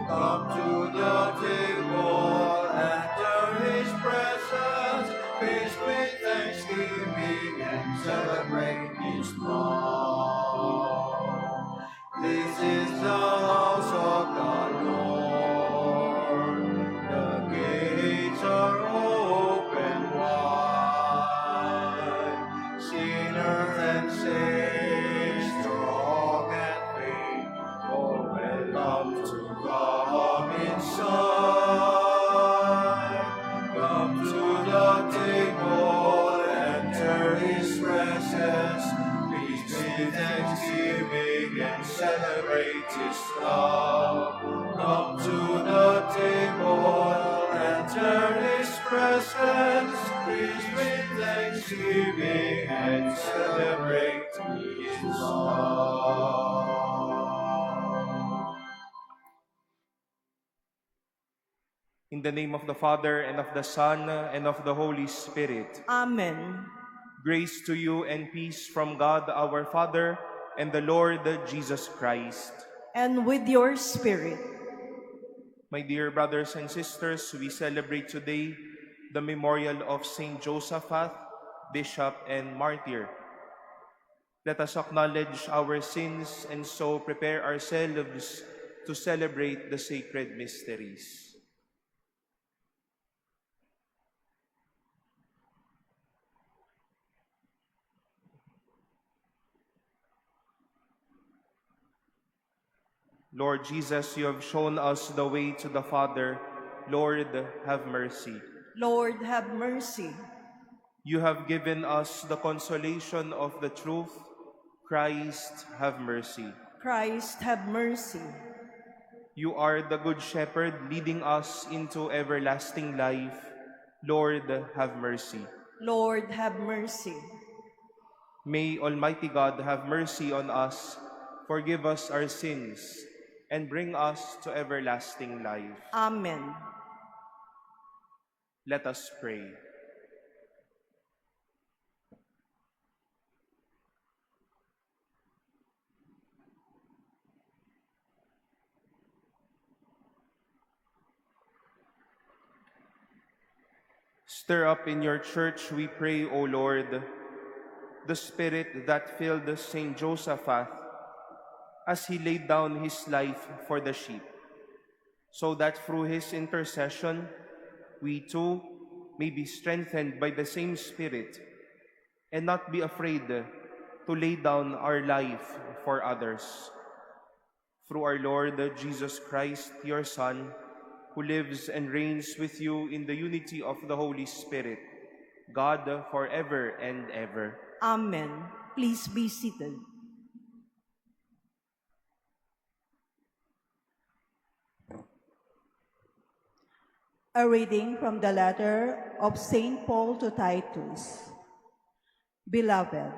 Come to the table, enter His presence, feast with thanksgiving and celebrate His love. This is the house of the Lord. The gates are open wide. Sinner and saint, strong and faint, all welcome to come inside. Come to the table, enter His presence, feast with thanksgiving and celebrate His love. Come to the table, enter His presence, feast with thanksgiving and celebrate His love. In the name of the Father, and of the Son, and of the Holy Spirit. Amen. Grace to you and peace from God our Father and the Lord Jesus Christ. And with your spirit. My dear brothers and sisters, we celebrate today the memorial of Saint Josaphat, Bishop and Martyr. Let us acknowledge our sins and so prepare ourselves to celebrate the sacred mysteries. Lord Jesus, you have shown us the way to the Father. Lord, have mercy. Lord, have mercy. You have given us the consolation of the truth. Christ, have mercy. Christ, have mercy. You are the Good Shepherd leading us into everlasting life. Lord, have mercy. Lord, have mercy. May Almighty God have mercy on us, forgive us our sins, and bring us to everlasting life. Amen. Let us pray. Stir up in your church, we pray, O Lord, the spirit that filled Saint Josaphat as he laid down his life for the sheep, so that through his intercession, we too may be strengthened by the same Spirit and not be afraid to lay down our life for others. Through our Lord Jesus Christ, your Son, who lives and reigns with you in the unity of the Holy Spirit, God forever and ever. Amen. Please be seated. A reading from the letter of St. Paul to Titus. Beloved,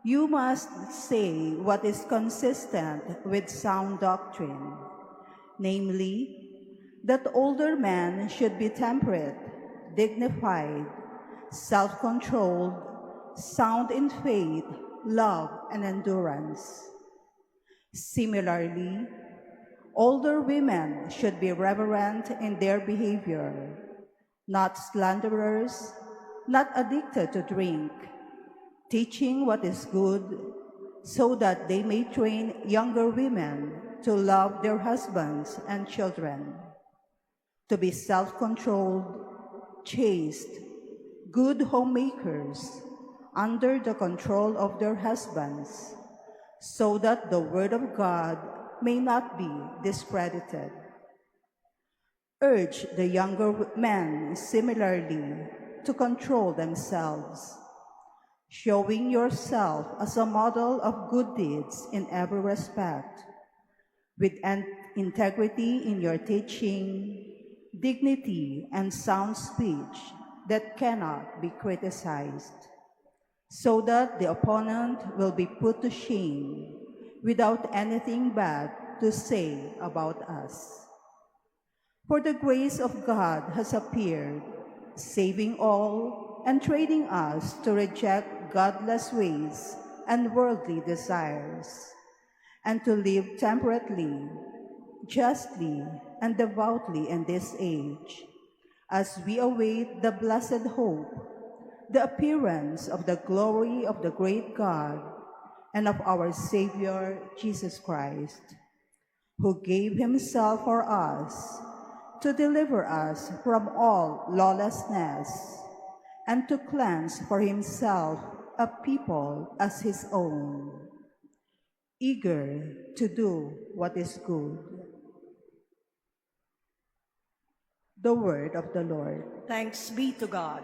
you must say what is consistent with sound doctrine, namely, that older men should be temperate, dignified, self-controlled, sound in faith, love, and endurance. Similarly, older women should be reverent in their behavior, not slanderers, not addicted to drink, teaching what is good, so that they may train younger women to love their husbands and children, to be self-controlled, chaste, good homemakers, under the control of their husbands, so that the word of God may not be discredited. Urge the younger men similarly to control themselves, showing yourself as a model of good deeds in every respect, with integrity in your teaching, dignity and sound speech that cannot be criticized, so that the opponent will be put to shame without anything bad to say about us. For the grace of God has appeared, saving all and training us to reject godless ways and worldly desires, and to live temperately, justly and devoutly in this age, as we await the blessed hope, the appearance of the glory of the great God and of our Savior Jesus Christ, who gave himself for us to deliver us from all lawlessness and to cleanse for himself a people as his own, eager to do what is good. The word of the Lord. Thanks be to God.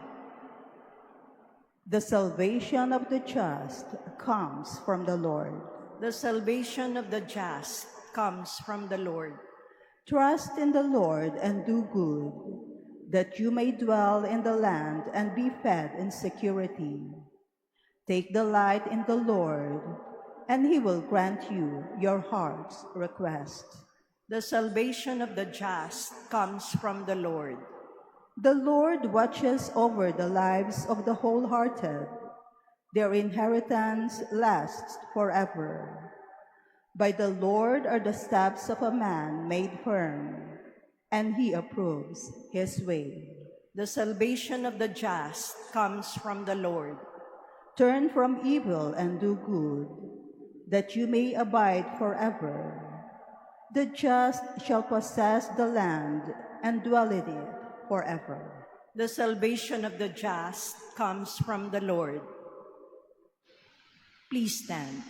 The salvation of the just comes from the Lord. The salvation of the just comes from the Lord. Trust in the Lord and do good, that you may dwell in the land and be fed in security. Take delight in the Lord, and he will grant you your heart's request. The salvation of the just comes from the Lord. The Lord watches over the lives of the wholehearted. Their inheritance lasts forever. By the Lord are the steps of a man made firm, and he approves his way. The salvation of the just comes from the Lord. Turn from evil and do good, that you may abide forever. The just shall possess the land and dwell in it forever. The salvation of the just comes from the Lord. Please stand.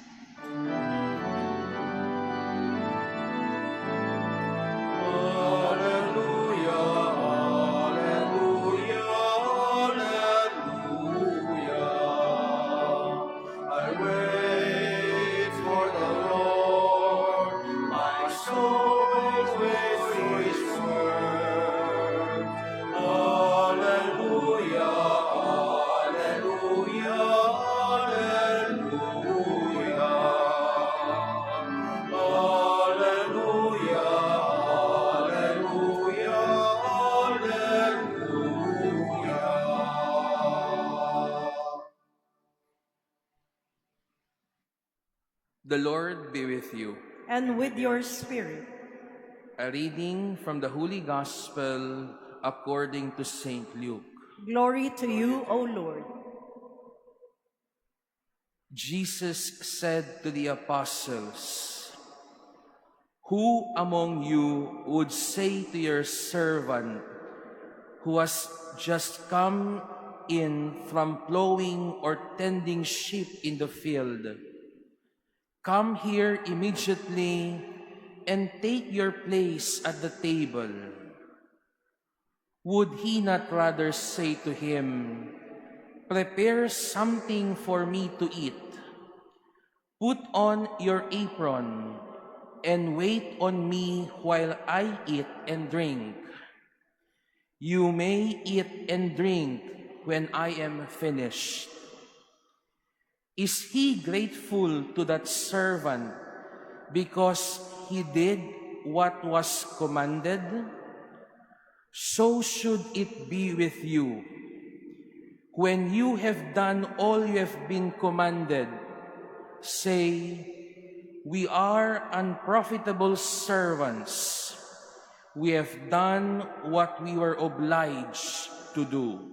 The Lord be with you. And with your spirit. A reading from the Holy Gospel according to St. Luke. Glory to you, O Lord. Jesus said to the apostles, "Who among you would say to your servant who has just come in from plowing or tending sheep in the field, 'Come here immediately and take your place at the table'? Would he not rather say to him, 'Prepare something for me to eat. Put on your apron and wait on me while I eat and drink. You may eat and drink when I am finished'? Is he grateful to that servant because he did what was commanded? So should it be with you. When you have done all you have been commanded, say, 'We are unprofitable servants. We have done what we were obliged to do.'"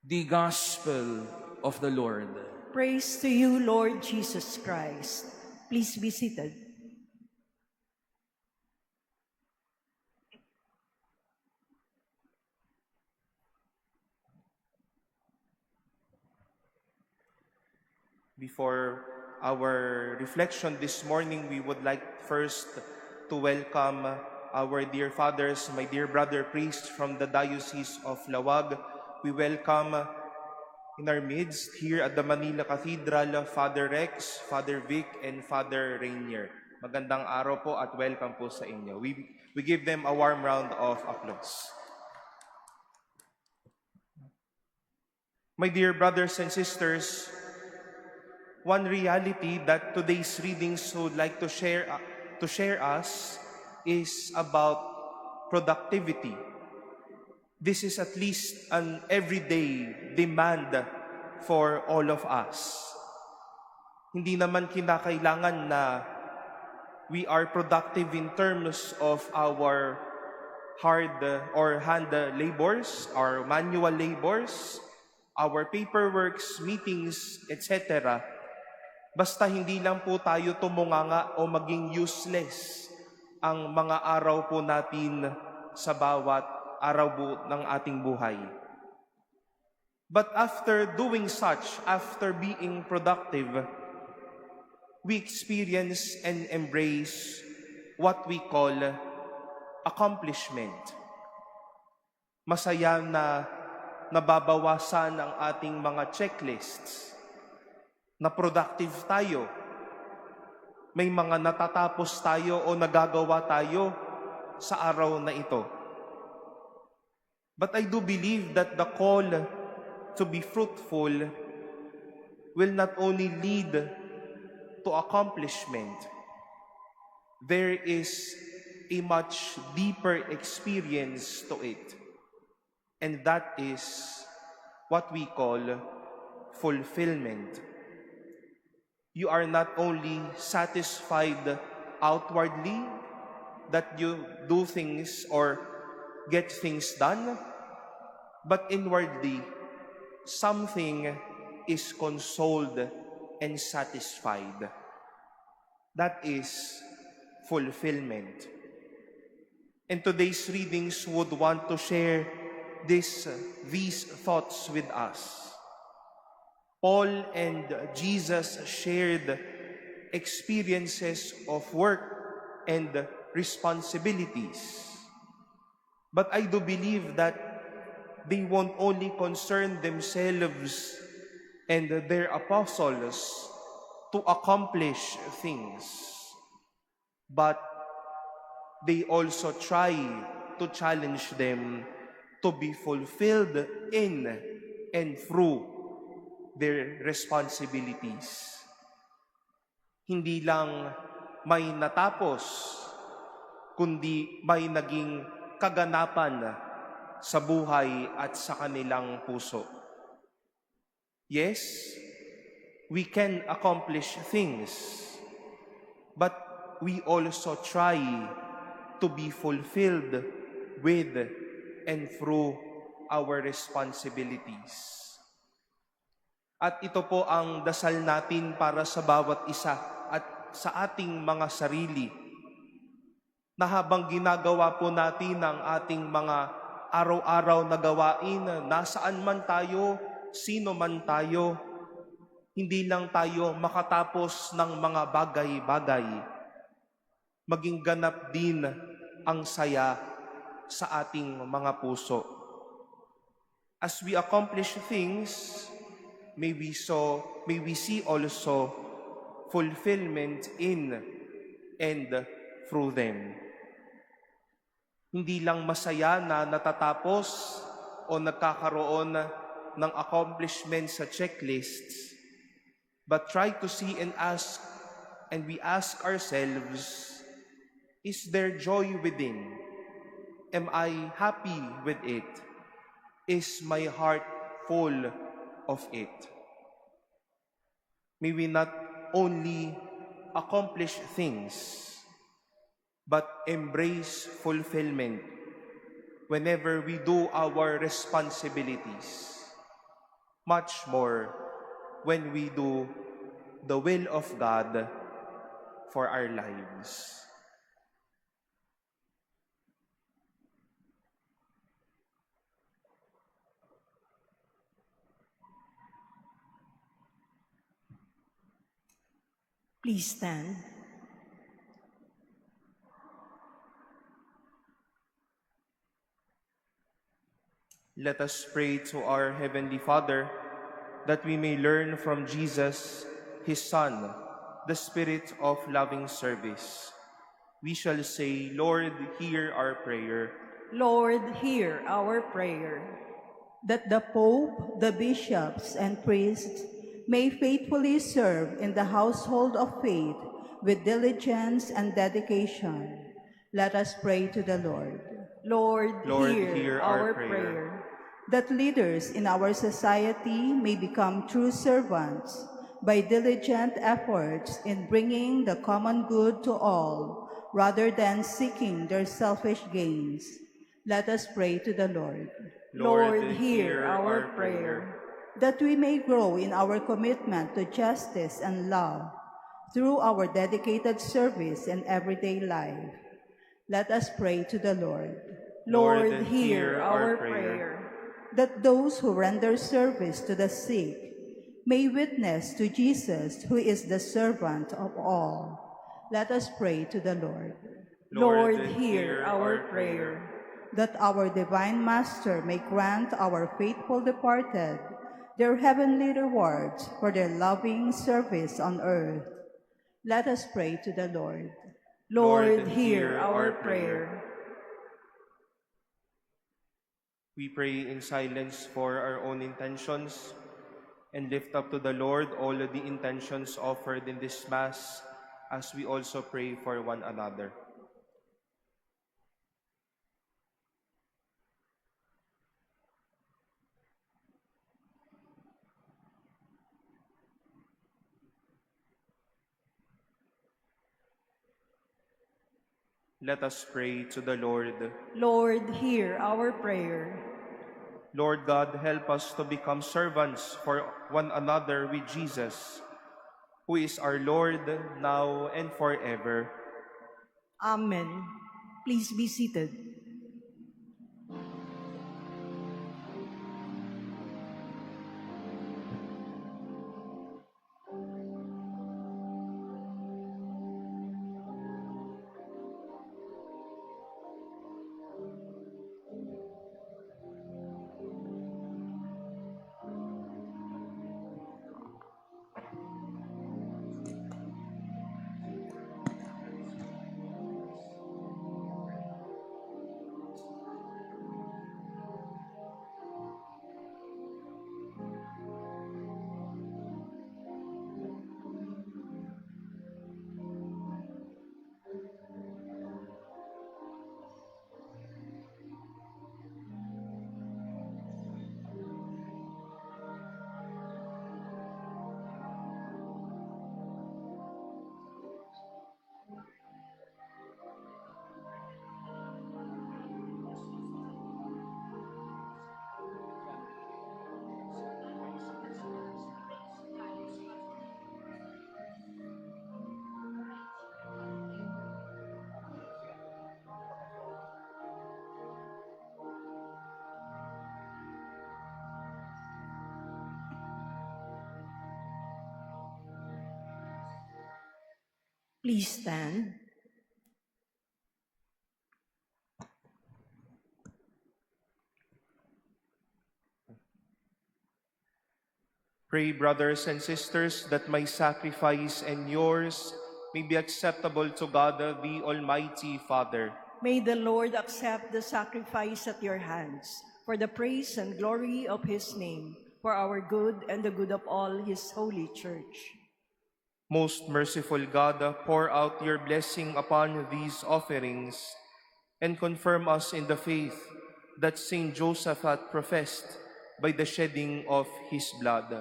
The Gospel of the Lord. Praise to you, Lord Jesus Christ. Please be seated. Before our reflection this morning, we would like first to welcome our dear fathers, my dear brother priests from the Diocese of Lawag. We welcome in our midst here at the Manila Cathedral, Father Rex, Father Vic, and Father Rainier. Magandang araw po at welcome po sa inyo. We give them a warm round of applause. My dear brothers and sisters, one reality that today's readings would like to share us is about productivity. This is at least an everyday demand for all of us. Hindi naman kinakailangan na we are productive in terms of our hard or hand labors, our manual labors, our paperworks, meetings, etc. Basta hindi lang po tayo tumunganga o maging useless ang mga araw po natin sa bawat araw po ng ating buhay. But after doing such, after being productive, we experience and embrace what we call accomplishment. Masaya na nababawasan ang ating mga checklists, na productive tayo, may mga natatapos tayo o nagagawa tayo sa araw na ito. But I do believe that the call to be fruitful will not only lead to accomplishment. There is a much deeper experience to it. And that is what we call fulfillment. You are not only satisfied outwardly that you do things or get things done, but inwardly, something is consoled and satisfied. That is fulfillment. And today's readings would want to share these thoughts with us. Paul and Jesus shared experiences of work and responsibilities. But I do believe that they won't only concern themselves and their apostles to accomplish things, but they also try to challenge them to be fulfilled in and through their responsibilities. Hindi lang may natapos, kundi may naging kaganapan sa buhay at sa kanilang puso. Yes, we can accomplish things, but we also try to be fulfilled with and through our responsibilities. At ito po ang dasal natin para sa bawat isa at sa ating mga sarili, na habang ginagawa po natin ang ating mga araw-araw na gawain, nasaan man tayo, sino man tayo, hindi lang tayo makatapos ng mga bagay-bagay, maging ganap din ang saya sa ating mga puso. As we accomplish things, may we see also fulfillment in and through them. Hindi lang masaya na natatapos o nagkakaroon ng accomplishment sa checklists, but try to see and we ask ourselves, is there joy within? Am I happy with it? Is my heart full of it? May we not only accomplish things, but embrace fulfillment whenever we do our responsibilities. Much more when we do the will of God for our lives. Please stand. Let us pray to our Heavenly Father that we may learn from Jesus, His Son, the spirit of loving service. We shall say, Lord, hear our prayer. Lord, hear our prayer. That the Pope, the bishops, and priests may faithfully serve in the household of faith with diligence and dedication. Let us pray to the Lord. Lord, hear our prayer. That leaders in our society may become true servants, by diligent efforts in bringing the common good to all, rather than seeking their selfish gains. Let us pray to the Lord. Lord, hear our prayer. That we may grow in our commitment to justice and love through our dedicated service in everyday life. Let us pray to the Lord. Lord, hear our prayer. That those who render service to the sick may witness to Jesus, who is the servant of all. Let us pray to the Lord. Lord, hear our prayer. That our divine Master may grant our faithful departed their heavenly rewards for their loving service on earth. Let us pray to the Lord. Lord, hear our prayer. We pray in silence for our own intentions and lift up to the Lord all of the intentions offered in this Mass as we also pray for one another. Let us pray to the Lord. Lord, hear our prayer. Lord God, help us to become servants for one another with Jesus, who is our Lord now and forever. Amen. Please be seated. Please stand. Pray, brothers and sisters, that my sacrifice and yours may be acceptable to God, the Almighty Father. May the Lord accept the sacrifice at your hands for the praise and glory of his name, for our good and the good of all his holy church. Most merciful God, pour out your blessing upon these offerings and confirm us in the faith that Saint Joseph had professed by the shedding of his blood.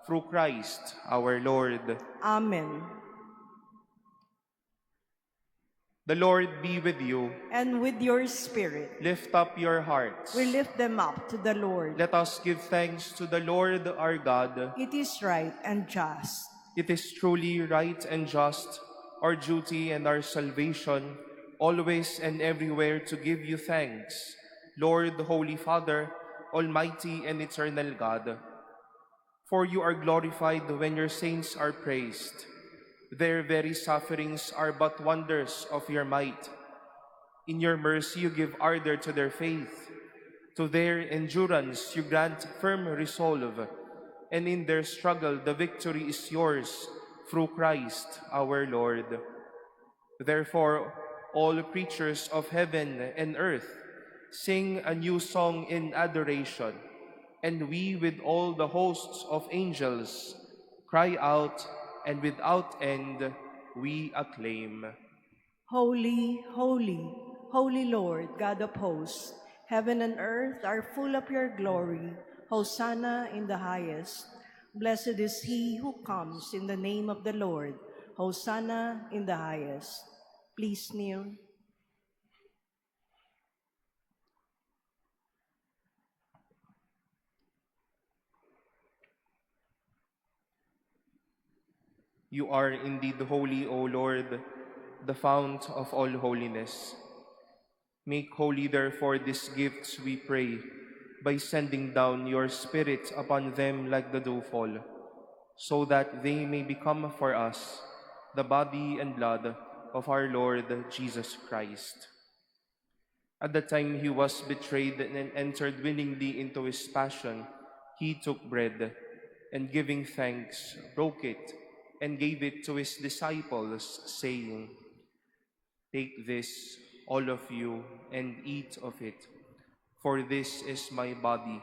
Through Christ our Lord. Amen. The Lord be with you. And with your spirit, Lift up your hearts. we lift them up to the Lord. Let us give thanks to the Lord our God. It is right and just. It is truly right and just, our duty and our salvation, always and everywhere to give you thanks, Lord, Holy Father, Almighty and eternal God. For you are glorified when your saints are praised. Their very sufferings are but wonders of your might. In your mercy you give ardor to their faith. To their endurance you grant firm resolve, and in their struggle the victory is yours, through Christ our Lord. Therefore, all creatures of heaven and earth sing a new song in adoration, and we with all the hosts of angels cry out, and without end we acclaim. Holy, holy, holy Lord, God of hosts, heaven and earth are full of your glory. Hosanna in the highest. Blessed is he who comes in the name of the Lord. Hosanna in the highest. Please kneel. You are indeed holy, O Lord, the fount of all holiness. Make holy, therefore, these gifts, we pray, by sending down your Spirit upon them like the dewfall, so that they may become for us the body and blood of our Lord Jesus Christ. At the time he was betrayed and entered willingly into his passion, he took bread, and giving thanks, broke it, and gave it to his disciples, saying, "Take this, all of you, and eat of it, for this is my body,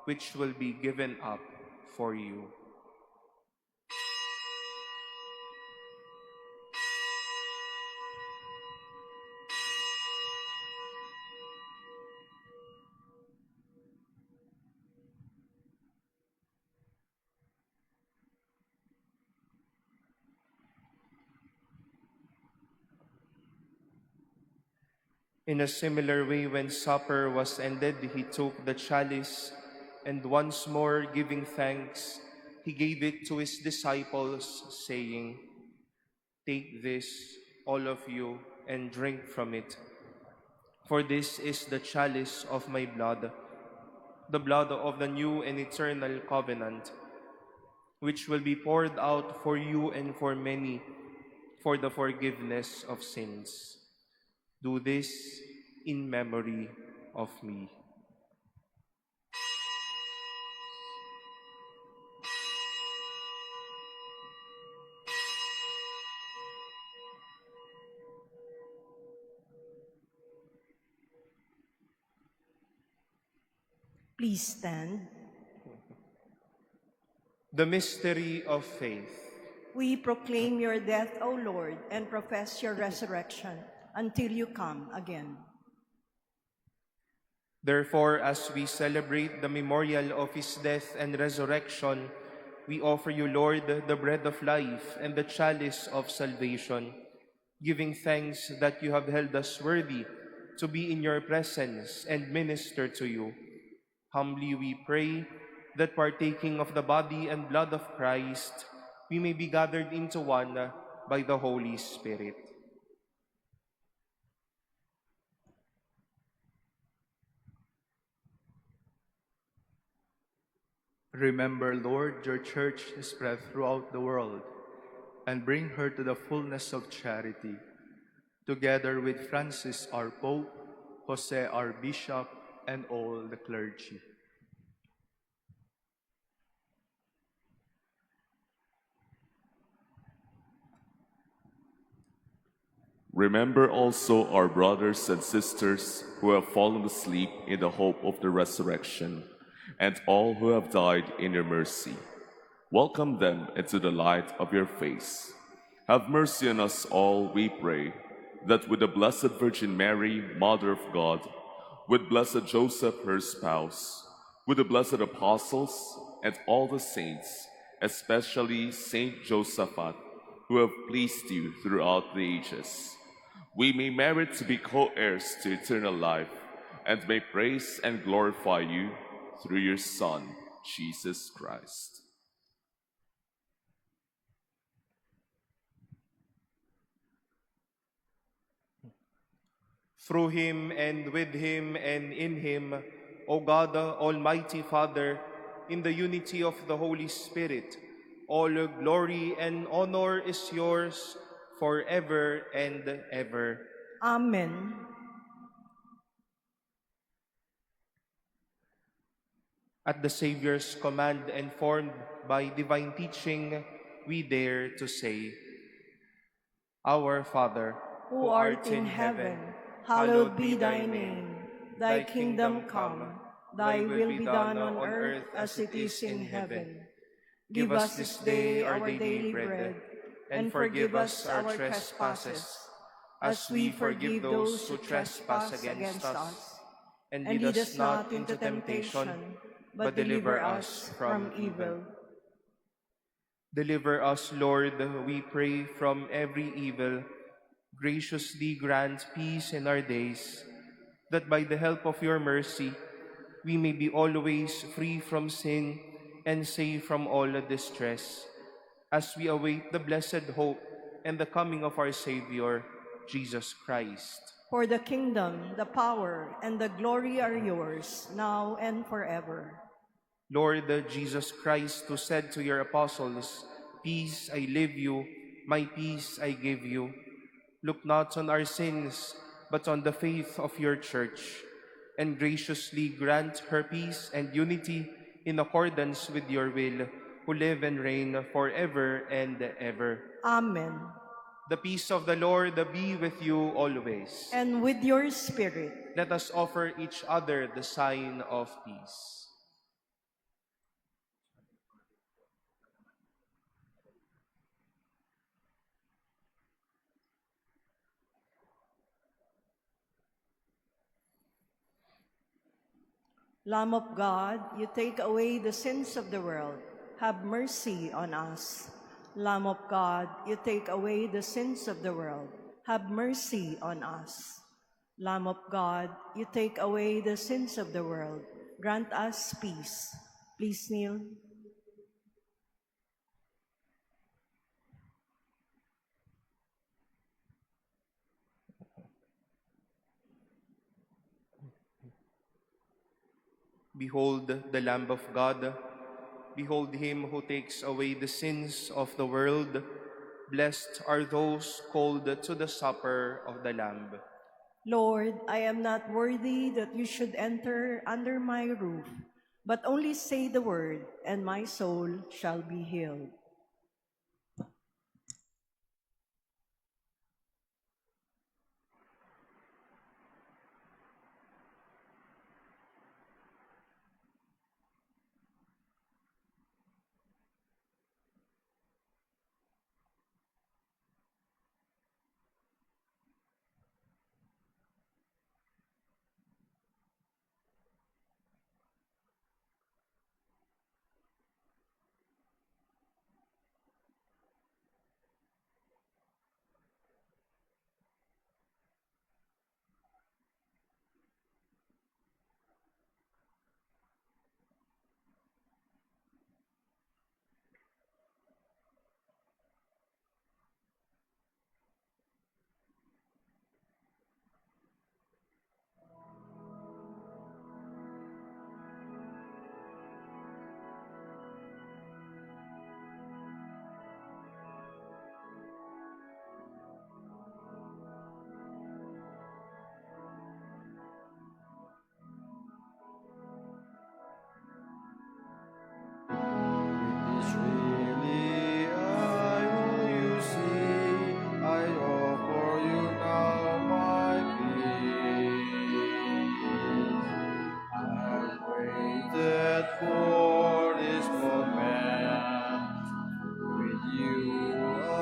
which will be given up for you." In a similar way, when supper was ended, he took the chalice, and once more giving thanks, he gave it to his disciples, saying, "Take this, all of you, and drink from it. For this is the chalice of my blood, the blood of the new and eternal covenant, which will be poured out for you and for many for the forgiveness of sins. Do this in memory of me." Please stand. The mystery of faith. We proclaim your death, O Lord, and profess your resurrection until you come again. Therefore, as we celebrate the memorial of his death and resurrection, we offer you, Lord, the bread of life and the chalice of salvation, giving thanks that you have held us worthy to be in your presence and minister to you. Humbly we pray that, partaking of the body and blood of Christ, we may be gathered into one by the Holy Spirit. Remember, Lord, your church is spread throughout the world, and bring her to the fullness of charity, together with Francis, our Pope, Jose, our Bishop, and all the clergy. Remember also our brothers and sisters who have fallen asleep in the hope of the resurrection, and all who have died in your mercy. Welcome them into the light of your face. Have mercy on us all, we pray, that with the Blessed Virgin Mary, Mother of God, with blessed Joseph, her spouse, with the blessed apostles and all the saints, especially Saint Josaphat, who have pleased you throughout the ages, we may merit to be co-heirs to eternal life, and may praise and glorify you through your Son, Jesus Christ. Through him, and with him, and in him, O God, Almighty Father, in the unity of the Holy Spirit, all glory and honor is yours forever and ever. Amen. At the Savior's command and formed by divine teaching, we dare to say, Our Father, Who art in heaven, hallowed be thy name. Thy kingdom come, thy will be done on earth as it is in heaven. Give us this day our daily bread, and forgive us our trespasses, as we forgive those who trespass against us. And lead us not into temptation, but deliver us from evil. Deliver us, Lord, we pray, from every evil. Graciously grant peace in our days, that by the help of your mercy, we may be always free from sin and safe from all distress, as we await the blessed hope and the coming of our Savior, Jesus Christ. For the kingdom, the power, and the glory are yours, now and forever. Lord Jesus Christ, who said to your apostles, "Peace I leave you, my peace I give you," look not on our sins, but on the faith of your church, and graciously grant her peace and unity in accordance with your will, who live and reign forever and ever. Amen. The peace of the Lord be with you always. And with your spirit. Let us offer each other the sign of peace. Lamb of God, you take away the sins of the world. Have mercy on us. Lamb of God, you take away the sins of the world. Have mercy on us. Lamb of God, you take away the sins of the world. Grant us peace. Please kneel. Behold the Lamb of God. Behold him who takes away the sins of the world. Blessed are those called to the supper of the Lamb. Lord, I am not worthy that you should enter under my roof, but only say the word, and my soul shall be healed. For this moment, with you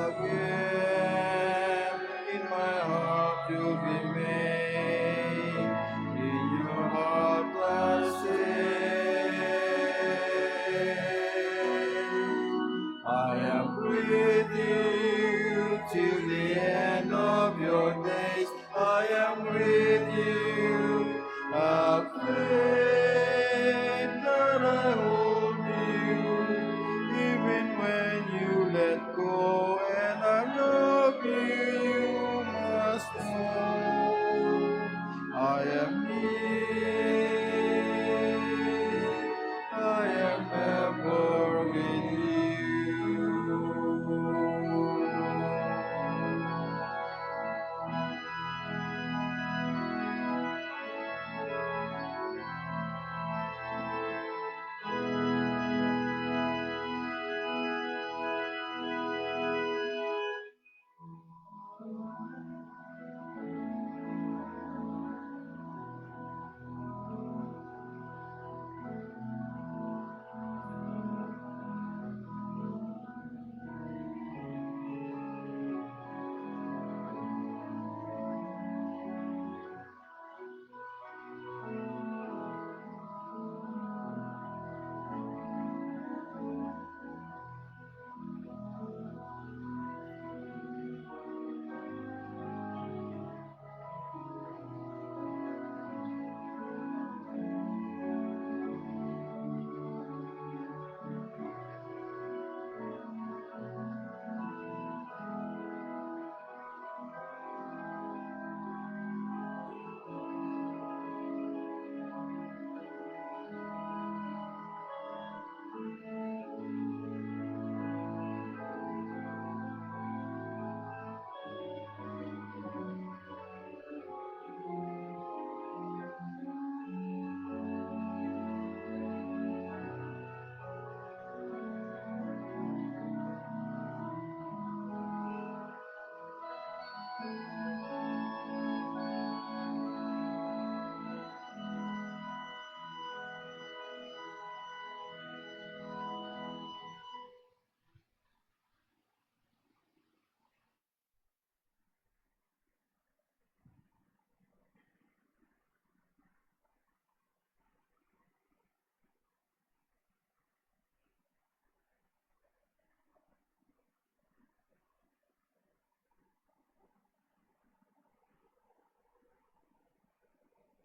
again, in my heart you'll be made, in your heart I am with you till the end of your days. I am with you. Have faith that I hold you, even when you let go, and I love you. You must know I am here. I am ever with you.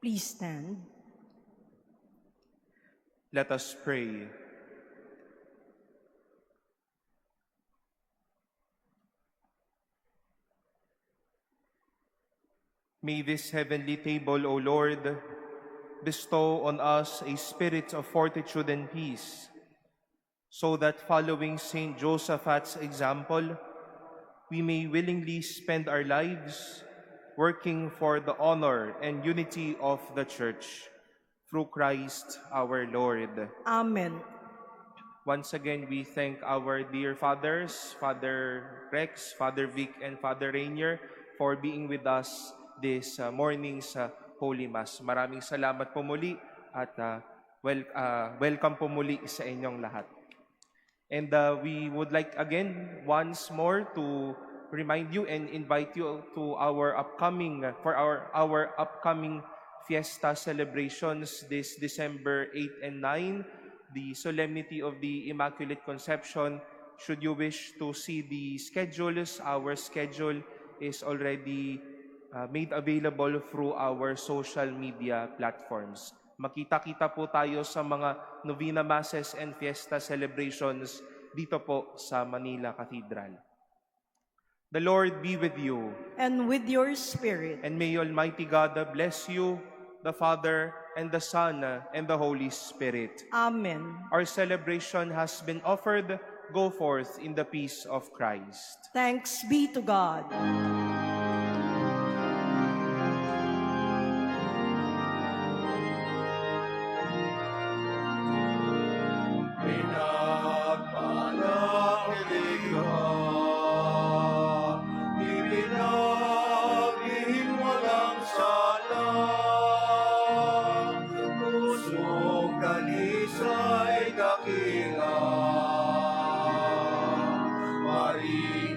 Please stand. Let us pray. May this heavenly table, O Lord, bestow on us a spirit of fortitude and peace, so that following Saint Josaphat's example, we may willingly spend our lives working for the honor and unity of the Church, through Christ our Lord. Amen. Once again, we thank our dear fathers, Father Rex, Father Vic, and Father Rainier, for being with us this morning's Holy Mass. Maraming salamat po muli at welcome po muli sa inyong lahat. And we would like again once more to remind you and invite you to our upcoming fiesta celebrations this December 8 and 9, the Solemnity of the Immaculate Conception. Should you wish to see the schedules, our schedule is already made available through our social media platforms. Makita-kita po tayo sa mga Novena Masses and Fiesta celebrations dito po sa Manila Cathedral. The Lord be with you. And with your spirit. And may Almighty God bless you, the Father, and the Son, and the Holy Spirit. Amen. Our celebration has been offered. Go forth in the peace of Christ. Thanks be to God. Maria